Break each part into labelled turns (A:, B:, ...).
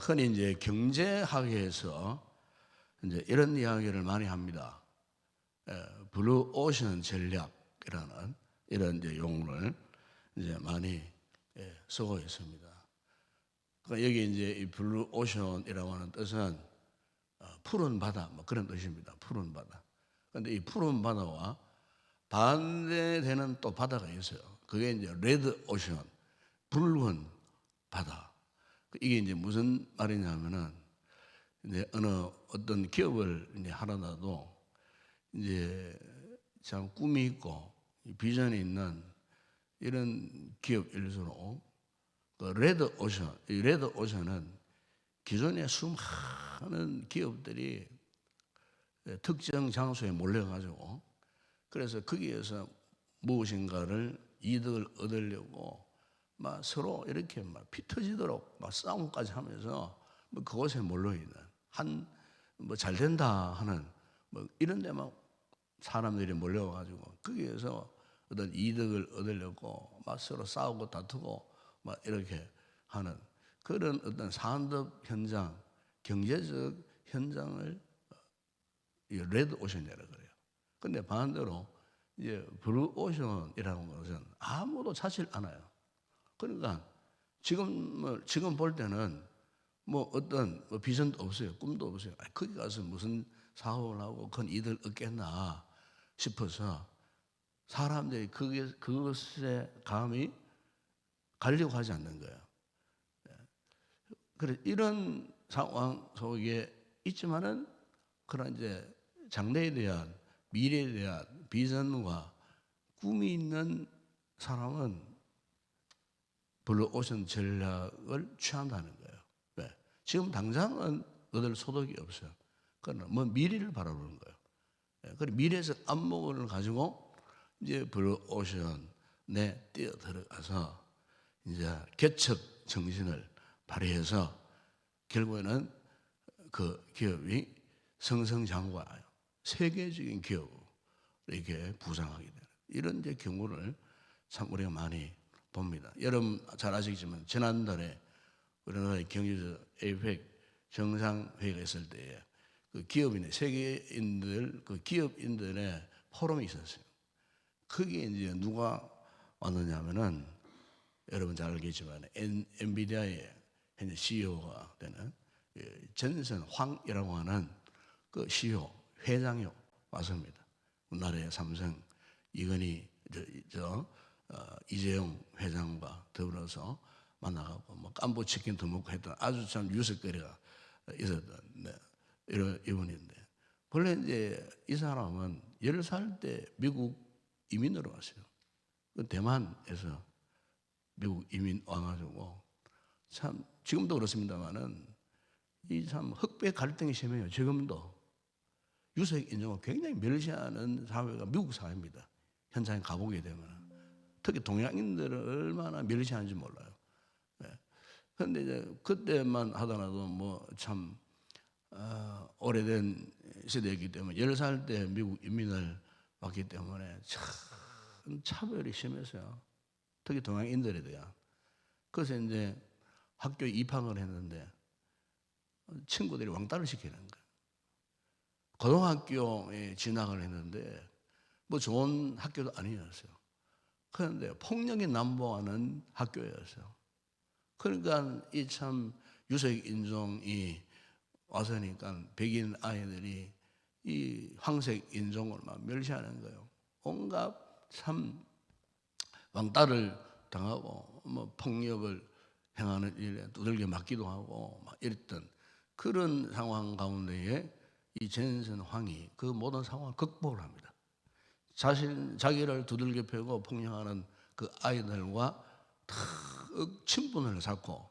A: 흔히 이제 경제학에서 이제 이런 이야기를 많이 합니다. 블루 오션 전략이라는 이런 이제 용어를 이제 많이 쓰고 있습니다. 그러니까 여기 이제 이 블루 오션이라고 하는 뜻은 푸른 바다 뭐 그런 뜻입니다. 푸른 바다. 그런데 이 푸른 바다와 반대되는 또 바다가 있어요. 그게 이제 레드 오션, 붉은 바다. 이게 이제 무슨 말이냐면은 이제 어떤 기업을 이제 하려다도 이제 참 꿈이 있고 비전이 있는 이런 기업일수록 그 레드 오션, 이 레드 오션은 기존에 수많은 기업들이 특정 장소에 몰려가지고 그래서 거기에서 무엇인가를 이득을 얻으려고 막 서로 이렇게 막 피 터지도록 막 싸움까지 하면서 뭐 그곳에 몰려 있는 한 뭐 잘 된다 하는 뭐 이런 데만 사람들이 몰려가지고 거기에서 어떤 이득을 얻으려고 막 서로 싸우고 다투고 막 이렇게 하는 그런 어떤 산업 현장, 경제적 현장을 레드 오션이라고 그래요. 근데 반대로 이제 블루 오션이라는 것은 아무도 찾질 않아요. 그러니까 지금 볼 때는 뭐 어떤 뭐 비전도 없어요. 꿈도 없어요. 거기 가서 무슨 사업을 하고 큰 이득을 얻겠나 싶어서 사람들이 그것에 감히 가려고 하지 않는 거예요. 그래 이런 상황 속에 있지만은 그런 이제 장래에 대한 미래에 대한 비전과 꿈이 있는 사람은 블루 오션 전략을 취한다는 거예요. 왜? 지금 당장은 얻을 소득이 없어요. 그러나 뭐 미래를 바라보는 거예요. 그리고 미래에서 안목을 가지고 이제 블루 오션에 뛰어 들어가서 이제 개척 정신을 발휘해서 결국에는 그 기업이 승승장구하여 세계적인 기업으로 이렇게 부상하게 되는 이런 이제 경우를 참 우리가 많이 봅니다. 여러분 잘 아시겠지만 지난달에 우리나라의 경제적 에이펙 정상회의가 있을 때에 그 기업인의 세계인들 그 기업인들의 포럼이 있었어요. 거기에 이제 누가 왔느냐면은 여러분 잘 알겠지만 엔비디아의 현재 CEO가 되는 전선 황이라고 하는 그 CEO 회장이 왔습니다. 우리나라의 삼성 이건희 이재용 회장과 더불어서 만나가고 뭐 깐부 치킨도 먹고 했던 아주 참 유색거리가 있었던 이런 이분인데 원래 이제 이 사람은 10살 때 미국 이민으로 왔어요. 대만에서 미국 이민 와가지고 참 지금도 그렇습니다만은 이 참 흑백 갈등이 심해요. 지금도 유색 인종을 굉장히 멸시하는 사회가 미국 사회입니다. 현장에 가보게 되면 특히 동양인들을 얼마나 멸시하는지 몰라요. 그런데 이제 그때만 하더라도 뭐 참 오래된 시대이기 때문에 10살 때 미국 이민을 왔기 때문에 참 차별이 심했어요. 특히 동양인들에 대한. 그래서 이제 학교에 입학을 했는데 친구들이 왕따를 시키는 거예요. 고등학교에 진학을 했는데 뭐 좋은 학교도 아니었어요. 그런데 폭력이 난무하는 학교였어요. 그러니까 이 참 유색 인종이 와서니까 백인 아이들이 이 황색 인종을 막 멸시하는 거예요. 온갖 참 왕따를 당하고 뭐 폭력을 행하는 일에 두들겨 맞기도 하고 막 이랬던 그런 상황 가운데에 이 전선 황이 그 모든 상황을 극복을 합니다. 자기를 두들겨 패고 폭력하는 그 아이들과 탁 친분을 쌓고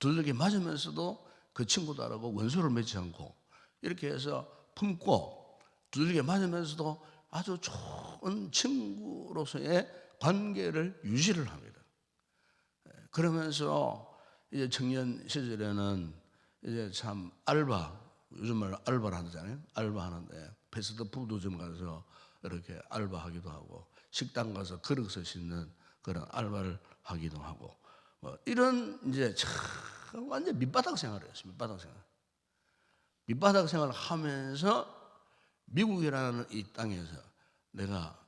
A: 두들겨 맞으면서도 그 친구들하고 원수를 맺지 않고 이렇게 해서 품고 두들겨 맞으면서도 아주 좋은 친구로서의 관계를 유지를 합니다. 그러면서 이제 청년 시절에는 이제 참 요즘 말로 알바를 하잖아요. 알바하는데 패스트푸드점 가서 이렇게 알바하기도 하고 식당 가서 그릇을 씻는 그런 알바를 하기도 하고 뭐 이런 이제 참 완전 밑바닥 생활이었어요. 밑바닥 생활. 밑바닥 생활을 하면서 미국이라는 이 땅에서 내가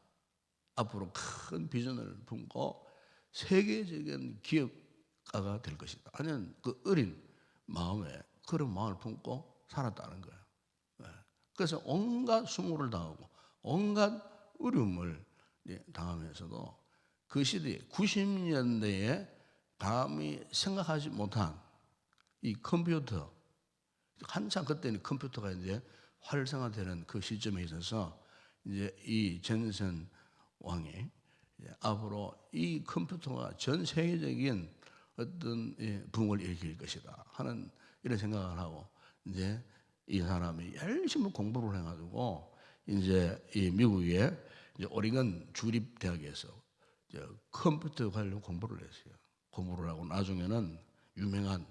A: 앞으로 큰 비전을 품고 세계적인 기업가가 될 것이다. 아니면 그 어린 마음에 그런 마음을 품고 살았다는 거예요. 그래서 온갖 수모를 당하고 온갖 어려움을 당하면서도 그 시대에 90년대에 감히 생각하지 못한 이 컴퓨터, 한참 그때는 컴퓨터가 이제 활성화되는 그 시점에 있어서 이제 이 전선 왕이 앞으로 이 컴퓨터가 전 세계적인 어떤 붕을 일으킬 것이다 하는 이런 생각을 하고 이제 이 사람이 열심히 공부를 해가지고 이제 이 미국의 이제 오리건 주립대학에서 컴퓨터 관련 공부를 했어요. 공부를 하고 나중에는 유명한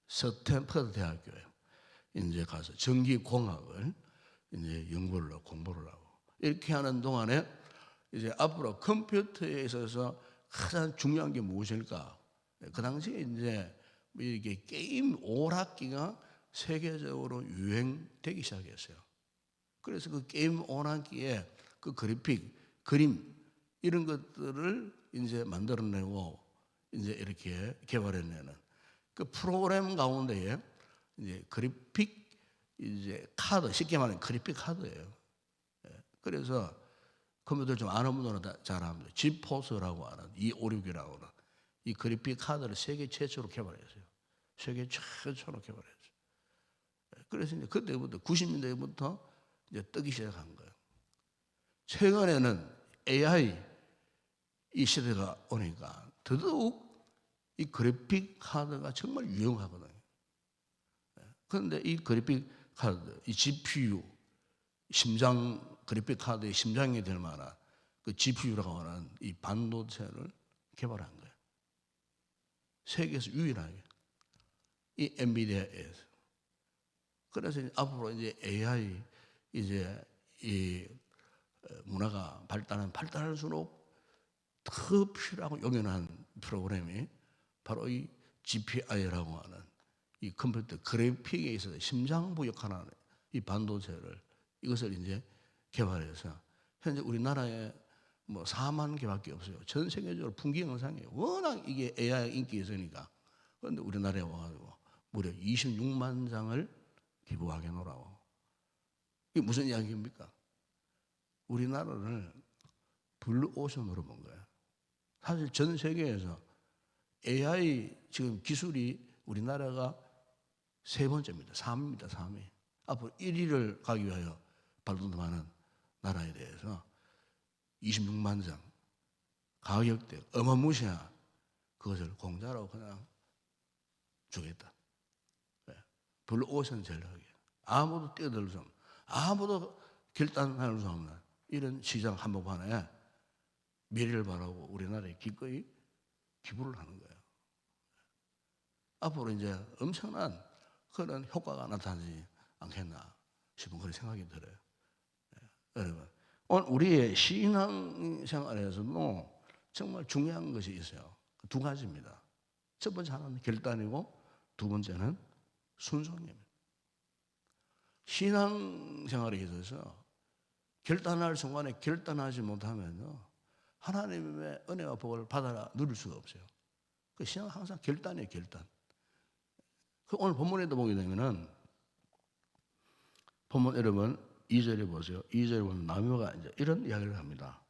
A: 스탠퍼드 대학교에 이제 가서 전기공학을 이제 연구를 하고 공부를 하고 이렇게 하는 동안에 이제 앞으로 컴퓨터에 있어서 가장 중요한 게 무엇일까? 그 당시에 이제 이렇게 게임 오락기가 세계적으로 유행되기 시작했어요. 그래서 그 게임 오락기에 그 그래픽, 그림 이런 것들을 이제 만들어내고 이제 이렇게 개발해내는 그 프로그램 가운데에 이제 그래픽 이제 카드, 쉽게 말하면 그래픽 카드예요. 그래서 컴퓨터 좀 아는 분들은 잘 압니다. 지포스라고 하는 256이라고 하는 이 그래픽 카드를 세계 최초로 개발했어요. 세계 최초로 개발했어요. 그래서 이제 그때부터 90년대부터 이제 뜨기 시작한 거예요. 최근에는 AI 이 시대가 오니까 더더욱 이 그래픽 카드가 정말 유용하거든요. 그런데 이 그래픽 카드, 이 GPU, 심장 그래픽 카드의 심장이 될 만한 그 GPU라고 하는 이 반도체를 개발한 거예요. 세계에서 유일하게 이 엔비디아에서. 그래서 이제 앞으로 이제 AI 이제 이 문화가 발달할수록 더 필요하고 용연한 프로그램이 바로 이 GPI라고 하는 이 컴퓨터 그래픽에 있어서 심장부 역할하는 이 반도체를 이것을 이제 개발해서 현재 우리나라에 뭐 4만 개밖에 없어요. 전 세계적으로 풍기 영상이에요. 워낙 이게 AI 인기 있으니까. 그런데 우리나라에 와가지고 무려 26만 장을 기부하게 놓으라고. 이게 무슨 이야기입니까? 우리나라를 블루오션으로 본 거예요. 사실 전 세계에서 AI 지금 기술이 우리나라가 세 번째입니다. 3위입니다. 3위. 앞으로 1위를 가기 위하여 발돋움하는 나라에 대해서 26만 장 가격대 어마무시한 그것을 공짜로 그냥 주겠다. 블루오션 전략이에요. 아무도 뛰어들 수 없는, 아무도 결단할 수 없는 이런 시장 한복판에 미래를 바라고 우리나라에 기꺼이 기부를 하는 거예요. 앞으로 이제 엄청난 그런 효과가 나타나지 않겠나 싶은 그런 생각이 들어요. 여러분, 오늘 우리의 신앙생활에서도 정말 중요한 것이 있어요. 두 가지입니다. 첫 번째 하나는 결단이고 두 번째는 순종입니다. 신앙생활에 있어서 결단할 순간에 결단하지 못하면 하나님의 은혜와 복을 받아 누릴 수가 없어요. 그 신앙은 항상 결단이에요, 결단. 그 오늘 본문에도 보게 되면은 본문 여러분 2절에 보세요. 2절에 보면 나무가 이제 이런 이야기를 합니다.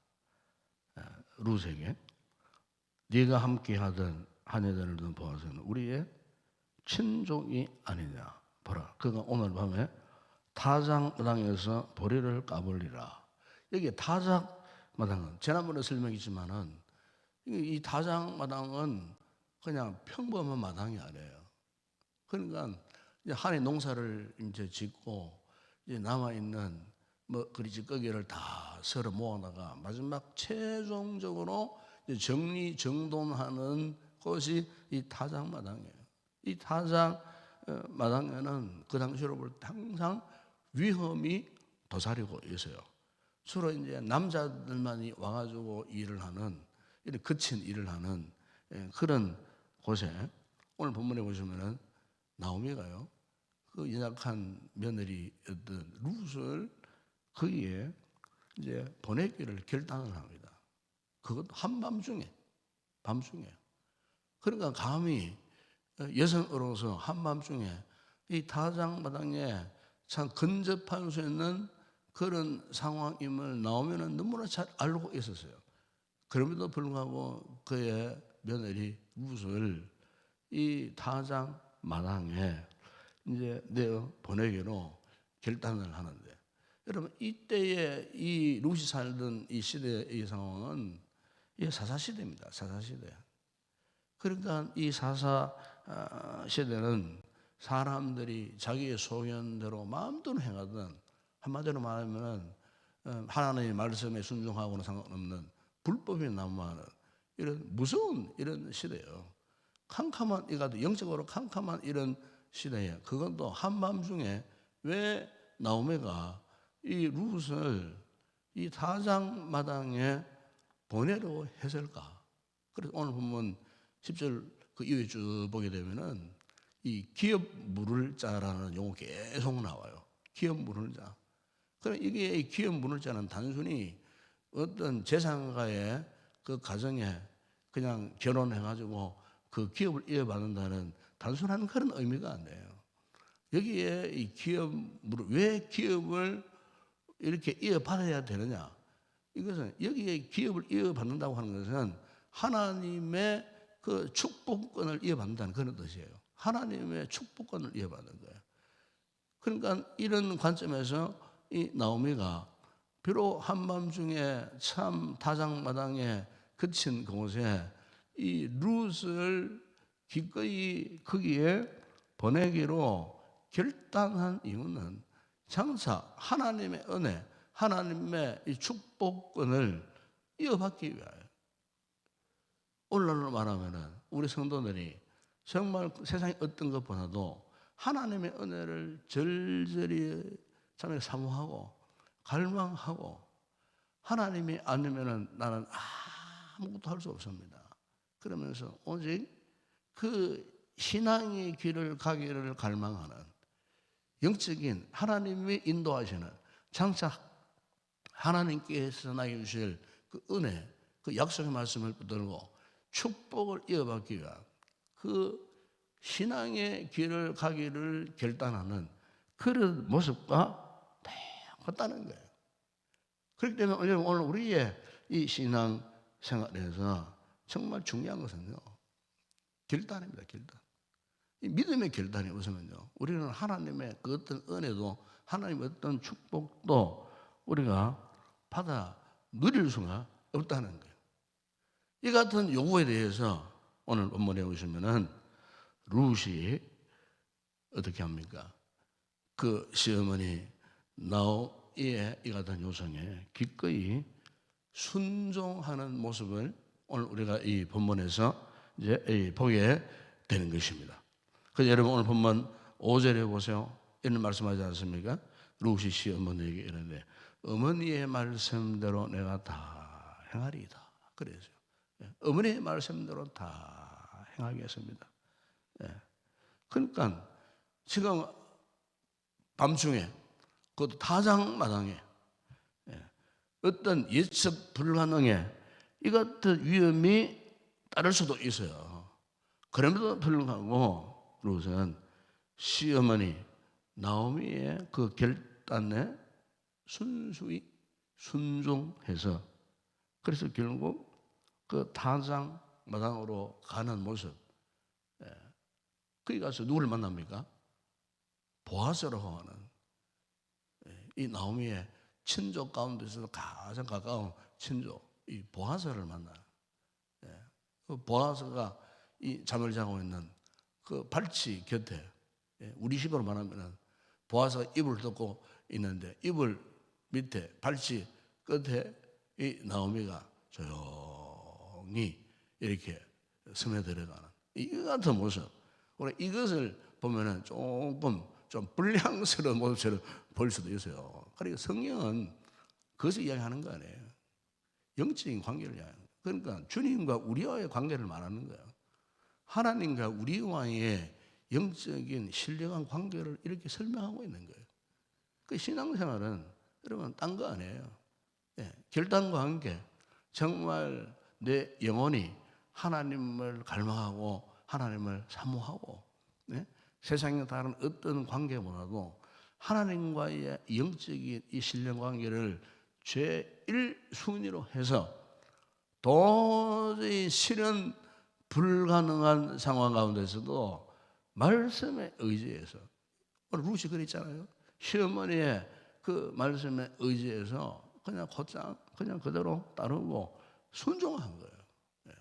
A: 룻에게 네가 함께 하던 하네단을 둔 보아서는 우리의 친족이 아니냐. 보라. 그가 오늘 밤에 타작마당에서 보리를 까불리라. 여기 타작마당은 지난번에 설명했지만은 이 타작마당은 그냥 평범한 마당이 아니에요. 그러니까 이제 한해 농사를 이제 짓고 이제 남아 있는 뭐 그리지거기를 다 썰어 모아다가 마지막 최종적으로 이제 정리 정돈하는 곳이 이 타작마당이에요. 이 타작마당에는 그 당시로 볼 때 항상 위험이 도사리고 있어요. 주로 이제 남자들만이 와가지고 일을 하는 이런 거친 일을 하는 그런 곳에 오늘 본문에 보시면은 나오미가요, 그 연약한 며느리였던 룻을 거기에 이제 보내기를 결단을 합니다. 그것도 한밤중에, 밤중에. 그러니까 감히 여성으로서 한밤중에 이 타작마당에 참 근접할 수 있는 그런 상황임을 나오면은 너무나 잘 알고 있었어요. 그럼에도 불구하고 그의 며느리 룻을 이 타작마당에 이제 내어 보내기로 결단을 하는데, 여러분 이때에 이 룻이 살던 이 시대의 이 상황은 이 사사 시대입니다. 사사 시대. 그러니까 이 사사 시대는 사람들이 자기의 소견대로 마음대로 행하던, 한마디로 말하면 하나님의 말씀에 순종하고는 상관없는 불법이 난무하는 이런 무서운 이런 시대예요. 캄캄한, 이가도 영적으로 캄캄한 이런 시대에, 그것도 한밤중에 왜 나오미가 이 룻을 이 타작마당에 보내려고 했을까? 그래서 오늘 보면 10절 그 이후에 쭉 보게 되면은 이 기업 물을 자라는 용어 계속 나와요. 기업 물을 자. 그럼 이게 이 기업 물을 자는 단순히 어떤 재산가의 그 가정에 그냥 결혼해가지고 그 기업을 이어받는다는 단순한 그런 의미가 안 돼요. 여기에 이 기업 물을, 왜 기업을 이렇게 이어받아야 되느냐? 이것은 여기에 기업을 이어받는다고 하는 것은 하나님의 그 축복권을 이어받는다는 그런 뜻이에요. 하나님의 축복권을 이어받는 거예요. 그러니까 이런 관점에서 이 나오미가 비록 한밤중에 참 타작마당에 그친 그곳에 이 룻을 기꺼이 거기에 보내기로 결단한 이유는 장차 하나님의 은혜, 하나님의 이 축복권을 이어받기 위하여. 오늘날로 말하면은 우리 성도들이 정말 세상의 어떤 것보다도 하나님의 은혜를 절절히 참 사모하고 갈망하고, 하나님이 아니면은 나는 아무것도 할 수 없습니다. 그러면서 오직 그 신앙의 길을 가기를 갈망하는, 영적인 하나님이 인도하시는, 장차 하나님께서 나에게 주실 그 은혜, 그 약속의 말씀을 붙들고 축복을 이어받기 위한 그 신앙의 길을 가기를 결단하는 그런 모습과 똑같다는 거예요. 그렇기 때문에 오늘 우리의 이 신앙 생활에서 정말 중요한 것은요, 결단입니다. 결단. 이 믿음의 결단이 무엇이면요, 우리는 하나님의 그 어떤 은혜도, 하나님의 어떤 축복도 우리가 받아 누릴 수가 없다는 거예요. 이 같은 요구에 대해서 오늘 본문에 보시면은 룻이 어떻게 합니까? 그 시어머니 나오미의 이 같은 요청에 기꺼이 순종하는 모습을 오늘 우리가 이 본문에서 이제 보게 되는 것입니다. 그래서 여러분 오늘 본문 5절에 보세요. 이런 말씀하지 않습니까? 룻이 시어머니에게 이르되 어머니의 말씀대로 내가 다 행하리이다. 그래서 어머니의 말씀대로 다 행하겠습니다. 그러니까 지금 밤중에 그것도 타작마당에 어떤 예측 불가능의 이 같은 위험이 따를 수도 있어요. 그럼에도 불구하고 룻은 시어머니 나오미의 그 결단에 순수히 순종해서, 그래서 결국 그 타작마당으로 가는 모습, 거기 가서 누구를 만납니까? 보아스라고 하는 이 나오미의 친족 가운데서도 가장 가까운 친족, 이 보아스를 만나요. 그 보아스가 이 잠을 자고 있는 그 발치 곁에, 우리 집으로 말하면 보아스가 이불을 덮고 있는데 이불 밑에 발치 끝에 이 나오미가 조용히 이렇게 스며들어가는 이 같은 모습, 우리 이것을 보면은 조금 좀 불량스러운 모습처럼 볼 수도 있어요. 그러니까 성경은 그것을 이야기하는 거 아니에요. 영적인 관계를 이야기하는 거예요. 그러니까 주님과 우리와의 관계를 말하는 거예요. 하나님과 우리와의 영적인 신령한 관계를 이렇게 설명하고 있는 거예요. 그 신앙생활은 여러분 딴 거 아니에요. 예, 결단과 관계, 정말 내 영혼이 하나님을 갈망하고 하나님을 사모하고, 네? 세상에 다른 어떤 관계보다도 하나님과의 영적인 이 신령 관계를 제1순위로 해서 도저히 실현 불가능한 상황 가운데서도 말씀에 의지해서, 오늘 루시 그랬잖아요. 시어머니의 그 말씀에 의지해서 그냥 곧장 그냥 그대로 따르고 순종한 거예요. 예.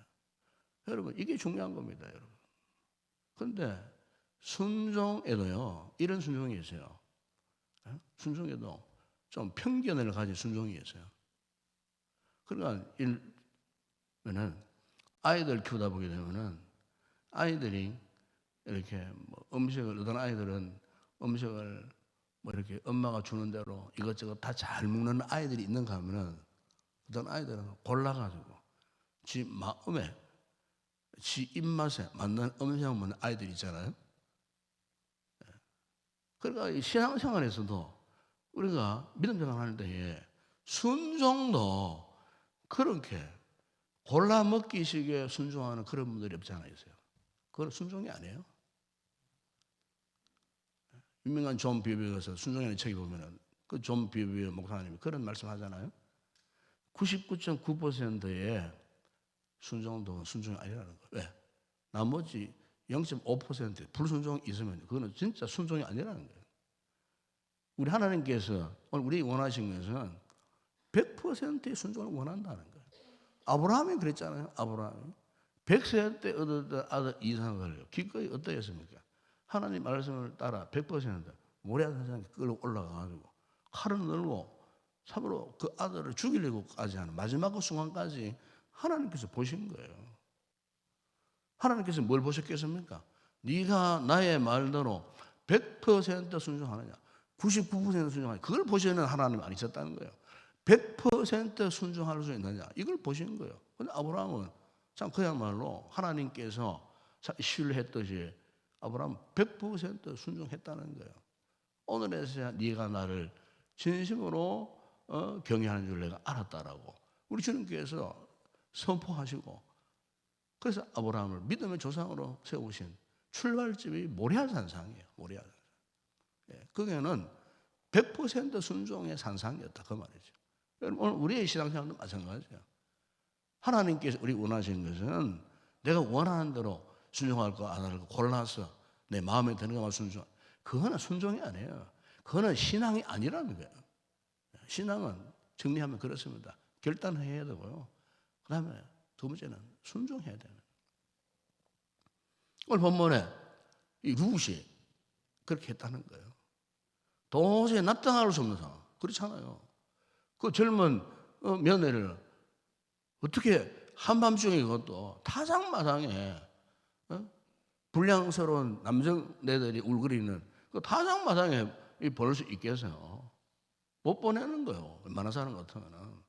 A: 여러분 이게 중요한 겁니다, 여러분. 그런데 순종에도요 이런 순종이 있어요. 예? 순종에도 좀 편견을 가진 순종이 있어요. 그러니까 일면은 아이들 키우다 보게 되면은 아이들이 이렇게 뭐 음식을, 어떤 아이들은 음식을 뭐 이렇게 엄마가 주는 대로 이것저것 다 잘 먹는 아이들이 있는가 하면은 어떤 아이들은 골라가지고 지 마음에, 지 입맛에 맞는 음식을 먹는 아이들이 있잖아요. 그러니까 이 신앙생활에서도 우리가 믿음 생활할 때에 순종도 그렇게 골라 먹기식에 순종하는 그런 분들이 없지 않아 있어요. 그건 순종이 아니에요. 유명한 존 비비에서 순종의 책에 보면은 그 존 비비 목사님이 그런 말씀하잖아요. 99.9%의 순종도 순종이 아니라는 거예요. 왜? 나머지 0.5% 불순종이 있으면 그거는 진짜 순종이 아니라는 거예요. 우리 하나님께서 오늘 우리 원하신 것은 100%의 순종을 원한다는 거예요. 아브라함이 그랬잖아요. 아브라함이 100세 때 얻었던 아들 이삭을 기꺼이 어떻게 했습니까? 하나님 말씀을 따라 100% 모리아산상에 끌어 올라가가지고 칼을 들고 참으로 그 아들을 죽이려고까지 하는 마지막 그 순간까지 하나님께서 보신 거예요. 하나님께서 뭘 보셨겠습니까? 네가 나의 말대로 100% 순종하느냐, 99% 순종하느냐, 그걸 보시는 하나님 아니셨다는 거예요. 100% 순종할 수 있느냐, 이걸 보신 거예요. 근데 아브라함은 참 그야말로 하나님께서 신뢰했듯이 아브라함 100% 순종했다는 거예요. 오늘에서야 네가 나를 진심으로 경외하는 줄 내가 알았다라고 우리 주님께서 선포하시고, 그래서 아브라함을 믿음의 조상으로 세우신 출발점이 모리아 산상이에요. 모리아 산상. 예, 그게는 100% 순종의 산상이었다 그 말이죠. 오늘 우리의 신앙생활도 마찬가지예요. 하나님께서 우리 원하시는 것은 내가 원하는 대로 순종할 거 안 할 거 골라서 내 마음에 드는 것만 순종. 그거는 순종이 아니에요. 그거는 신앙이 아니라는 거예요. 신앙은 정리하면 그렇습니다. 결단해야 되고요. 그 다음에 두 번째는 순종해야 되는. 오늘 본문에 이 룻이 그렇게 했다는 거예요. 도저히 납득할 수 없는 상황. 그렇잖아요. 그 젊은 며느리를 어떻게 한밤중에 그것도 타작마당에 불량스러운 남성네들이 울거리는 그 타작마당에 보낼 수 있겠어요? 못 보내는 거예요. 웬만한 사람 같으면은.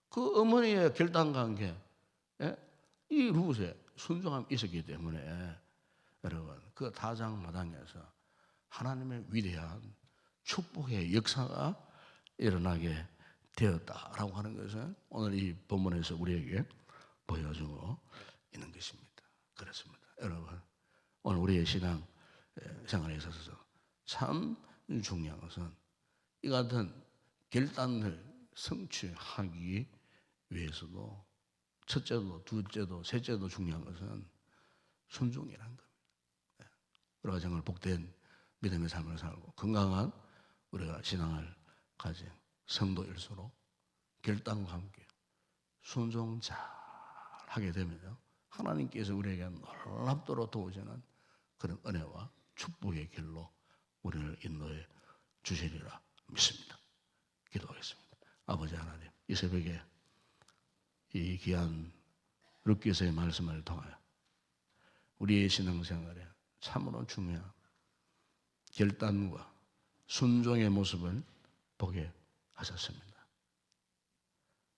A: 그 어머니의 결단관계, 이 룻에 순종함이 있었기 때문에 여러분 그 타작마당에서 하나님의 위대한 축복의 역사가 일어나게 되었다라고 하는 것은 오늘 이 본문에서 우리에게 보여주고 있는 것입니다. 그렇습니다. 여러분 오늘 우리의 신앙 생활에 있어서 참 중요한 것은 이 같은 결단을 성취하기 위해서도 첫째도 둘째도 셋째도 중요한 것은 순종이라는 겁니다. 우리가 정말 복된 믿음의 삶을 살고 건강한 우리가 신앙을 가진 성도일수록 결단과 함께 순종 잘 하게 되면요 하나님께서 우리에게 놀랍도록 도우시는 그런 은혜와 축복의 길로 우리를 인도해 주시리라 믿습니다. 기도하겠습니다. 아버지 하나님, 이 새벽에 이 귀한 룻기서의 말씀을 통하여 우리의 신앙생활에 참으로 중요한 결단과 순종의 모습을 보게 하셨습니다.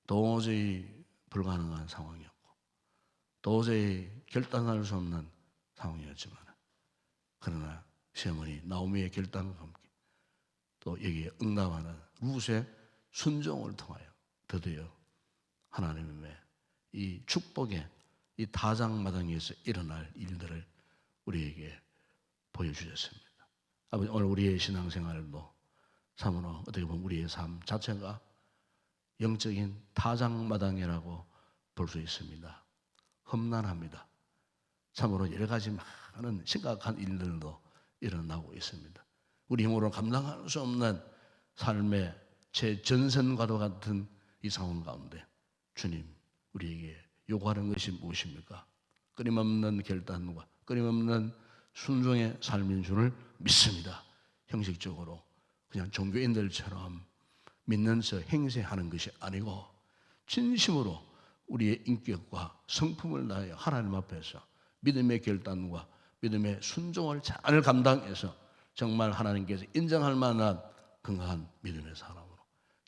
A: 도저히 불가능한 상황이었고 도저히 결단할 수 없는 상황이었지만, 그러나 시어머니 나오미의 결단과 함께 또 여기에 응답하는 룻의 순종을 통하여 드디어 하나님의 이 축복의 이 다장마당에서 일어날 일들을 우리에게 보여주셨습니다. 아버지, 오늘 우리의 신앙생활도 참으로 어떻게 보면 우리의 삶 자체가 영적인 다장마당이라고 볼 수 있습니다. 험난합니다. 참으로 여러 가지 많은 심각한 일들도 일어나고 있습니다. 우리 힘으로 감당할 수 없는 삶의 최전선과도 같은 이 상황 가운데 주님, 우리에게 요구하는 것이 무엇입니까? 끊임없는 결단과 끊임없는 순종의 삶인 줄을 믿습니다. 형식적으로 그냥 종교인들처럼 믿는 척 행세하는 것이 아니고 진심으로 우리의 인격과 성품을 다하여 하나님 앞에서 믿음의 결단과 믿음의 순종을 잘 감당해서 정말 하나님께서 인정할 만한 건강한 믿음의 사람으로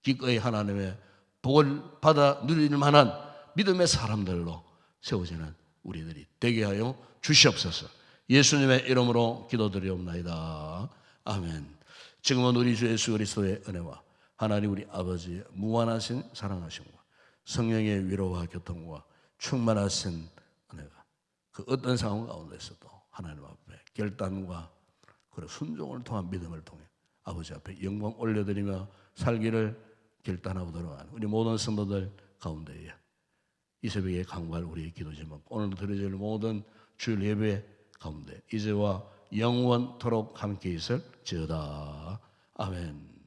A: 기꺼이 하나님의 복을 받아 누릴 만한 믿음의 사람들로 세워지는 우리들이 되게 하여 주시옵소서. 예수님의 이름으로 기도드리옵나이다. 아멘. 지금은 우리 주 예수 그리스도의 은혜와 하나님 우리 아버지의 무한하신 사랑하심과 성령의 위로와 교통과 충만하신 은혜가 그 어떤 상황 가운데서도 하나님 앞에 결단과 그리고 순종을 통한 믿음을 통해 아버지 앞에 영광 올려드리며 살기를 결단하고 들어가는 우리 모든 성도들 가운데에 이 새벽에 강구할 우리의 기도 제목, 오늘 드려질 모든 주일 예배 가운데 이제와 영원토록 함께 있을지어다. 아멘.